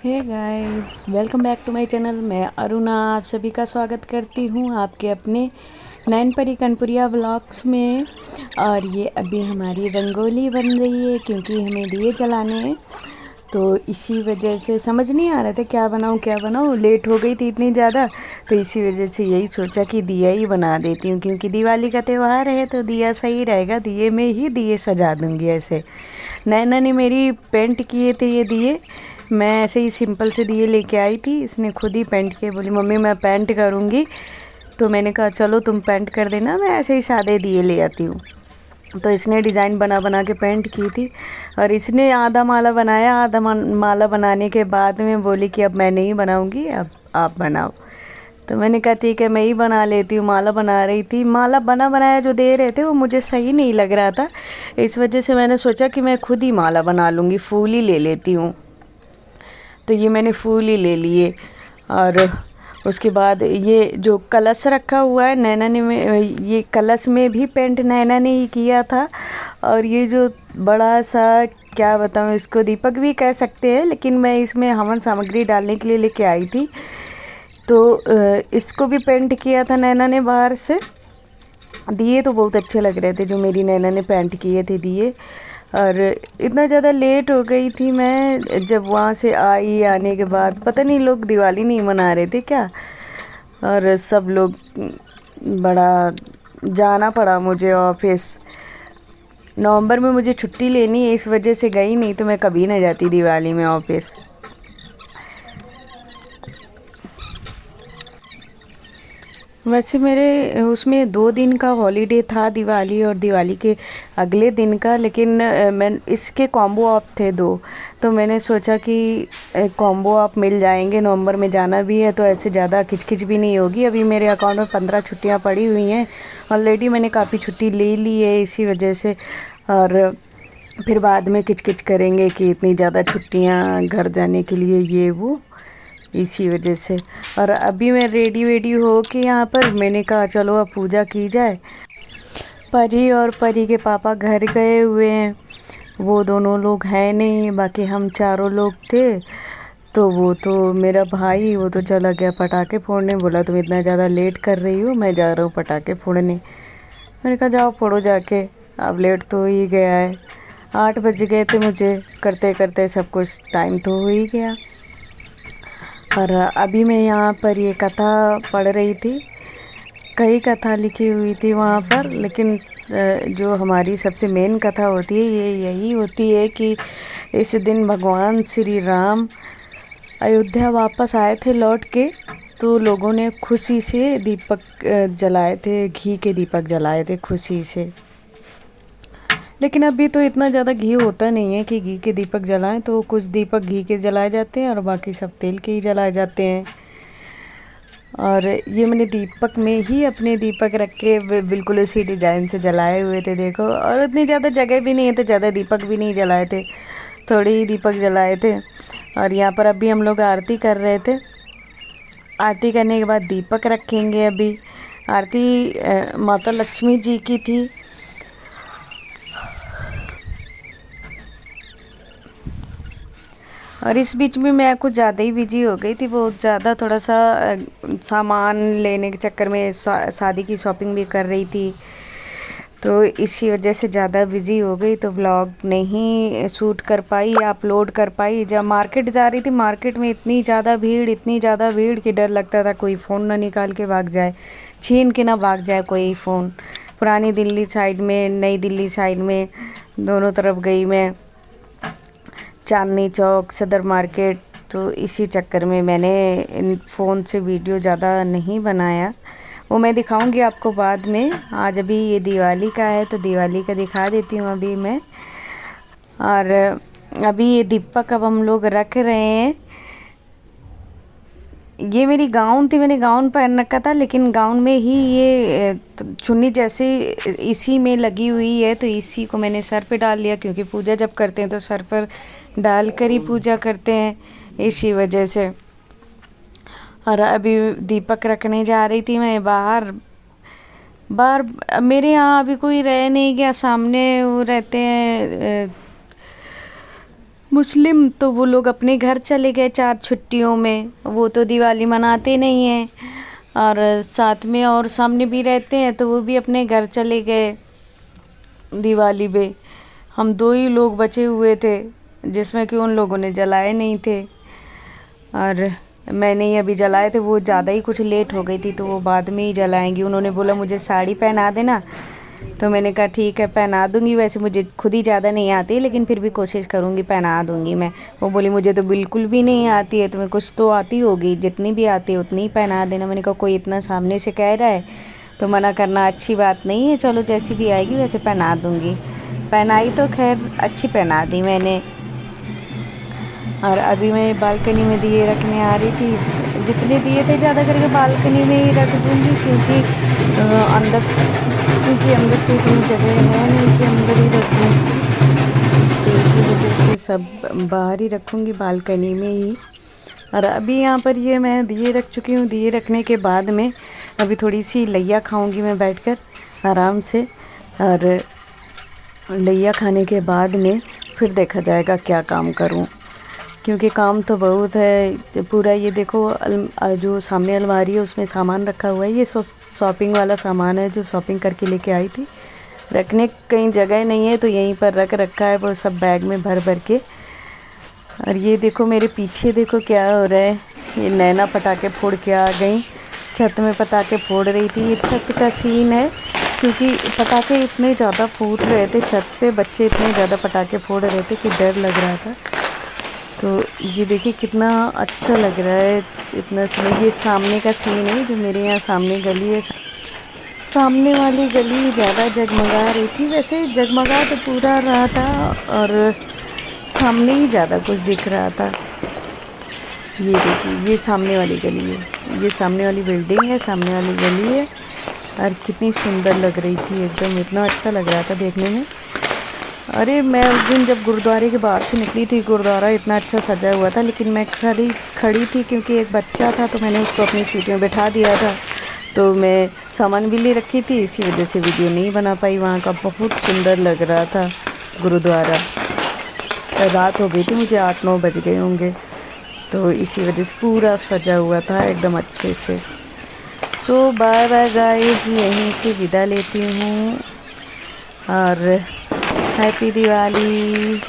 Hey guys, welcome back to my channel. मैं अरुणा आप सभी का स्वागत करती हूँ आपके अपने नैनपरी कनपुरिया व्लॉग्स में। और ये अभी हमारी रंगोली बन रही है क्योंकि हमें दिए जलाने हैं, तो इसी वजह से समझ नहीं आ रहा था क्या बनाऊँ। लेट हो गई थी इतनी ज़्यादा, तो इसी वजह से यही सोचा कि दिया ही बना देती हूँ क्योंकि दिवाली का त्यौहार है तो दिया सही रहेगा। दिए में ही दिए सजा दूँगी। ऐसे नैना ने मेरी पेंट किए थे ये दिए, मैं ऐसे ही सिंपल से दिए लेके आई थी। इसने खुद ही पेंट किए, बोली मम्मी मैं पेंट करूँगी। तो मैंने कहा चलो तुम पेंट कर देना, मैं ऐसे ही सादे दिए ले आती हूँ। तो इसने डिज़ाइन बना बना के पेंट की थी और इसने आधा माला बनाया। आधा माला बनाने के बाद में बोली कि अब मैं नहीं बनाऊँगी, अब आप बनाओ। तो मैंने कहा ठीक है मैं ही बना लेती हूँ। माला बना रही थी, माला बना बनाया जो दे रहे थे वो मुझे सही नहीं लग रहा था, इस वजह से मैंने सोचा कि मैं खुद ही माला बना लूँगी, फूल ही ले लेती हूँ। तो ये मैंने फूल ही ले लिए। और उसके बाद ये जो कलश रखा हुआ है नैना ने ये कलश में भी पेंट नैना ने ही किया था। और ये जो बड़ा सा क्या बताऊँ, इसको दीपक भी कह सकते हैं, लेकिन मैं इसमें हवन सामग्री डालने के लिए लेके आई थी, तो इसको भी पेंट किया था नैना ने बाहर से। दिए तो बहुत अच्छे लग रहे थे जो मेरी नैना ने पेंट किए थे दिए। और इतना ज़्यादा लेट हो गई थी मैं जब वहाँ से आई। आने के बाद पता नहीं लोग दिवाली नहीं मना रहे थे क्या, और सब लोग बड़ा जाना पड़ा मुझे ऑफिस। नवंबर में मुझे छुट्टी लेनी है, इस वजह से गई, नहीं तो मैं कभी ना जाती दिवाली में ऑफिस। वैसे मेरे उसमें 2 दिन का हॉलीडे था, दिवाली और दिवाली के अगले दिन का, लेकिन मैं इसके कॉम्बो ऑफ थे 2, तो मैंने सोचा कि कॉम्बो ऑफ मिल जाएंगे। नवंबर में जाना भी है तो ऐसे ज़्यादा खिचखिच भी नहीं होगी। अभी मेरे अकाउंट में 15 छुट्टियाँ पड़ी हुई हैं ऑलरेडी, मैंने काफ़ी छुट्टी ले ली है इसी वजह से। और फिर बाद में किचकिच करेंगे कि इतनी ज़्यादा छुट्टियाँ घर जाने के लिए, ये वो, इसी वजह से। और अभी मैं रेडी वेडी हो के यहाँ पर मैंने कहा चलो अब पूजा की जाए। परी और परी के पापा घर गए हुए हैं, वो दोनों लोग हैं नहीं, बाकी हम चारों लोग थे। तो वो तो मेरा भाई वो तो चला गया पटाखे फोड़ने, बोला तुम इतना ज़्यादा लेट कर रही हो, मैं जा रहा हूँ पटाखे फोड़ने। मैंने कहा जाओ फोड़ो जाके, अब लेट तो हो ही गया है। 8 बज गए थे मुझे करते करते, सब कुछ टाइम तो हो ही गया। और अभी मैं यहाँ पर ये कथा पढ़ रही थी, कई कथा लिखी हुई थी वहाँ पर, लेकिन जो हमारी सबसे मेन कथा होती है ये यही होती है कि इस दिन भगवान श्री राम अयोध्या वापस आए थे लौट के, तो लोगों ने खुशी से दीपक जलाए थे, घी के दीपक जलाए थे खुशी से। लेकिन अभी तो इतना ज़्यादा घी होता नहीं है कि घी के दीपक जलाएं, तो कुछ दीपक घी के जलाए जाते हैं और बाकी सब तेल के ही जलाए जाते हैं। और ये मैंने दीपक में ही अपने दीपक रख के बिल्कुल इसी डिज़ाइन से जलाए हुए थे, देखो। और इतनी ज़्यादा जगह भी नहीं है तो ज़्यादा दीपक भी नहीं जलाए थे, थोड़े ही दीपक जलाए थे। और यहाँ पर अभी हम लोग आरती कर रहे थे। आरती करने के बाद दीपक रखेंगे। अभी आरती माता लक्ष्मी जी की थी। और इस बीच में मैं कुछ ज़्यादा ही बिजी हो गई थी, बहुत ज़्यादा, थोड़ा सा सामान लेने के चक्कर में शादी की शॉपिंग भी कर रही थी, तो इसी वजह से ज़्यादा बिजी हो गई, तो ब्लॉग नहीं शूट कर पाई या अपलोड कर पाई। जब मार्केट जा रही थी, मार्केट में इतनी ज़्यादा भीड़ कि डर लगता था कोई फ़ोन ना निकाल के भाग जाए, छीन के ना भाग जाए कोई फ़ोन। पुरानी दिल्ली साइड में, नई दिल्ली साइड में, दोनों तरफ गई मैं, चांदनी चौक, सदर मार्केट, तो इसी चक्कर में मैंने फ़ोन से वीडियो ज़्यादा नहीं बनाया। वो मैं दिखाऊंगी आपको बाद में। आज अभी ये दिवाली का है तो दिवाली का दिखा देती हूँ अभी मैं। और अभी ये दीपक अब हम लोग रख रहे हैं। ये मेरी गाउन थी, मैंने गाउन पहन रखा था, लेकिन गाउन में ही ये चुन्नी जैसे इसी में लगी हुई है, तो इसी को मैंने सर पे डाल लिया क्योंकि पूजा जब करते हैं तो सर पर डाल कर ही पूजा करते हैं, इसी वजह से। और अभी दीपक रखने जा रही थी मैं बाहर। बाहर मेरे यहाँ अभी कोई रह नहीं गया, सामने वो रहते हैं मुस्लिम तो वो लोग अपने घर चले गए 4 छुट्टियों में, वो तो दिवाली मनाते नहीं हैं। और साथ में और सामने भी रहते हैं तो वो भी अपने घर चले गए दिवाली पे। हम 2 ही लोग बचे हुए थे, जिसमें कि उन लोगों ने जलाए नहीं थे और मैंने ही अभी जलाए थे। वो ज़्यादा ही कुछ लेट हो गई थी तो वो बाद में ही जलाएंगी। उन्होंने बोला मुझे साड़ी पहना देना, तो मैंने कहा ठीक है पहना दूंगी। वैसे मुझे खुद ही ज़्यादा नहीं आती लेकिन फिर भी कोशिश करूंगी, पहना दूंगी मैं। वो बोली मुझे तो बिल्कुल भी नहीं आती है, तुम्हें कुछ तो आती होगी, जितनी भी आती है उतनी ही पहना देना। मैंने कहा कोई इतना सामने से कह रहा है तो मना करना अच्छी बात नहीं है, चलो जैसी भी आएगी वैसे पहना दूंगी। पहनाई तो खैर अच्छी पहना दी मैंने। और अभी मैं बालकनी में दिए रखने आ रही थी। जितने दिए थे ज़्यादा करके बालकनी में ही रख दूँगी, क्योंकि अंदर तो इतनी जगह है नहीं कि अंदर ही रख दूँ, तो इसी वजह से सब बाहर ही रखूँगी बालकनी में ही। और अभी यहाँ पर ये मैं दिए रख चुकी हूँ। दिए रखने के बाद में अभी थोड़ी सी लैया खाऊँगी मैं बैठकर आराम से, और लैया खाने के बाद में फिर देखा जाएगा क्या काम करूँ, क्योंकि काम तो बहुत है। पूरा ये देखो जो सामने अलमारी है उसमें सामान रखा हुआ है। ये शॉपिंग वाला सामान है जो शॉपिंग करके लेके आई थी। रखने कहीं जगह नहीं है तो यहीं पर रख रखा है वो सब बैग में भर भर के। और ये देखो मेरे पीछे देखो क्या हो रहा है। ये नैना पटाखे फोड़ के आ गई, छत में पटाखे फोड़ रही थी। ये छत का सीन है, क्योंकि पटाखे इतने ज़्यादा फूट रहे थे छत पे, बच्चे इतने ज़्यादा पटाखे फोड़ रहे थे कि डर लग रहा था। तो ये देखिए कितना अच्छा लग रहा है इतना सीन। ये सामने का सीन है, जो मेरे यहाँ सामने गली है, सामने वाली गली ज़्यादा जगमगा रही थी। वैसे जगमगा तो पूरा रहा था और सामने ही ज़्यादा कुछ दिख रहा था। ये देखिए ये सामने वाली गली है, ये सामने वाली बिल्डिंग है, सामने वाली गली है। और कितनी सुंदर लग रही थी एकदम, इतना अच्छा लग रहा था देखने में। अरे मैं उस दिन जब गुरुद्वारे के बाहर से निकली थी, गुरुद्वारा इतना अच्छा सजा हुआ था, लेकिन मैं खड़ी थी क्योंकि एक बच्चा था तो मैंने उसको अपनी सीट में बैठा दिया था। तो मैं सामान भी ले रखी थी, इसी वजह से वीडियो नहीं बना पाई। वहाँ का बहुत सुंदर लग रहा था गुरुद्वारा। रात हो गई थी, मुझे 8-9 बज गए होंगे, तो इसी वजह से पूरा सजा हुआ था एकदम अच्छे से। सो बाय बाय गाइस, यहीं से विदा लेती हूँ और हैप्पी दिवाली।